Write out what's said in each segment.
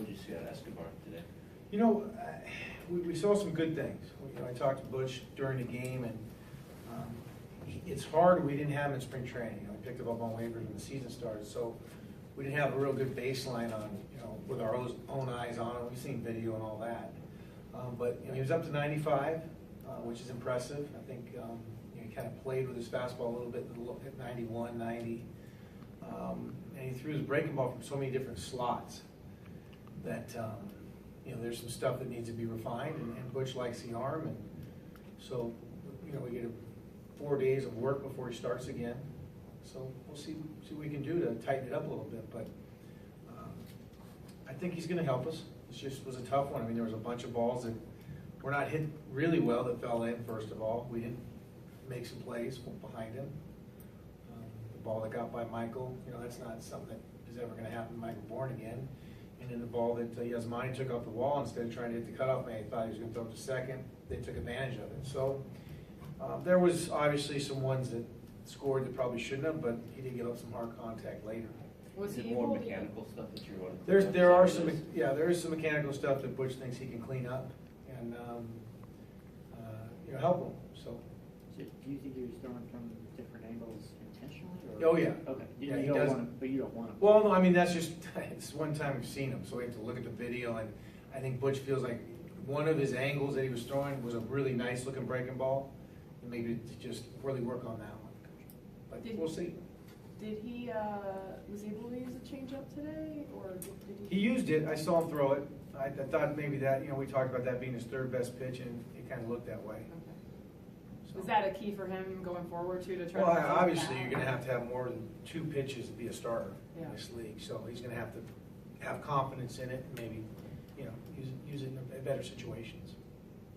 What did you see at Escobar today? You know, we saw some good things. I talked to Butch during the game, and it's hard. We didn't have him in spring training. We picked him up on waivers when the season started, so we didn't have a real good baseline on, with our own eyes on him. We've seen video and all that. But he was up to 95, which is impressive. I think he kind of played with his fastball a little bit at 91, 90. And he threw his breaking ball from so many different slots that there's some stuff that needs to be refined, and Butch likes the arm, and so we get 4 days of work before he starts again. So we'll see what we can do to tighten it up a little bit, but I think he's going to help us. It just was a tough one. I mean, there was a bunch of balls that were not hit really well that fell in. First of all, we didn't make some plays behind him. The ball that got by Michael, that's not something that is ever going to happen to Michael Bourne again. And then the ball that Yasmani took off the wall, instead of trying to hit the cutoff man, he thought he was going to throw it to second. They took advantage of it. So there was obviously some ones that scored that probably shouldn't have, but he did get up some hard contact later. Was it more mechanical stuff that you wanted? There is some mechanical stuff that Butch thinks he can clean up and help him. So do you think he was throwing from different angles intentionally? Oh yeah. Okay. Yeah, you don't want him, but you don't want him. Well, no, I mean that's just it's one time we've seen him, so we have to look at the video, and I think Butch feels like one of his angles that he was throwing was a really nice looking breaking ball, and maybe to just really work on that one. But we'll see. Did he was he able to use a changeup today, or did he? He used it. I saw him throw it. I thought maybe that we talked about that being his third best pitch, and it kind of looked that way. Okay. So. Is that a key for him going forward too, to try? Well, to obviously you're going to have more than 2 pitches to be a starter in this league. So he's going to have confidence in it, and maybe use it in better situations.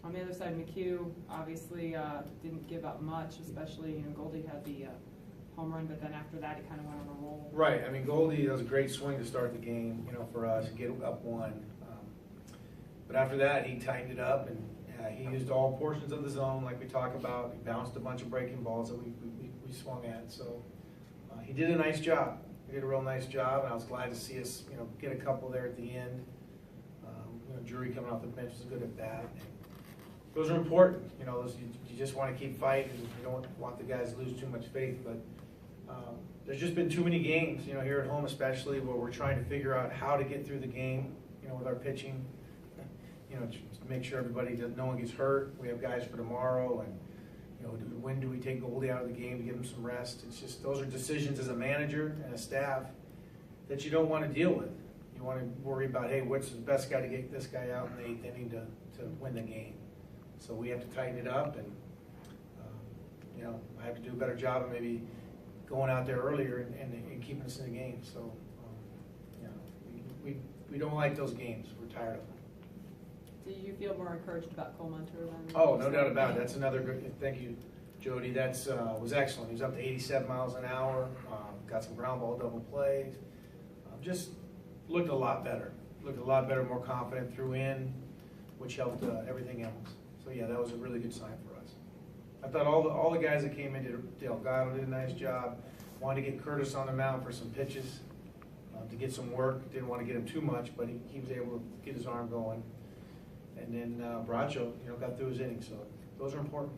On the other side, McHugh obviously didn't give up much, especially Goldie had the home run, but then after that he kind of went on a roll. Right. I mean, Goldie does a great swing to start the game, for us, get up 1. But after that, he tightened it up, and he used all portions of the zone, like we talked about. He bounced a bunch of breaking balls that we swung at. So he did a nice job. He did a real nice job, and I was glad to see us, get a couple there at the end. Drury coming off the bench was good at that. Those are important. You just want to keep fighting. You don't want the guys to lose too much faith, but there's just been too many games, here at home especially, where we're trying to figure out how to get through the game, with our pitching, to make sure no one gets hurt. We have guys for tomorrow, and when do we take Goldie out of the game to give him some rest? It's just those are decisions as a manager and a staff that you don't want to deal with. You want to worry about, hey, what's the best guy to get this guy out, and they need to win the game. So we have to tighten it up, and I have to do a better job of maybe going out there earlier and keeping us in the game. So we don't like those games. We're tired of them. Do you feel more encouraged about Cole Munter than? Oh, no doubt about it. That's another good. Thank you, Jody. That's was excellent. He was up to 87 miles an hour. Got some ground ball double plays. Just looked a lot better. Looked a lot better, more confident. Threw in, which helped everything else. So yeah, that was a really good sign for us. I thought all the guys that came in Delgado did a nice job. Wanted to get Curtis on the mound for some pitches to get some work. Didn't want to get him too much, but he was able to get his arm going. And then Bracho, got through his innings. So those are important.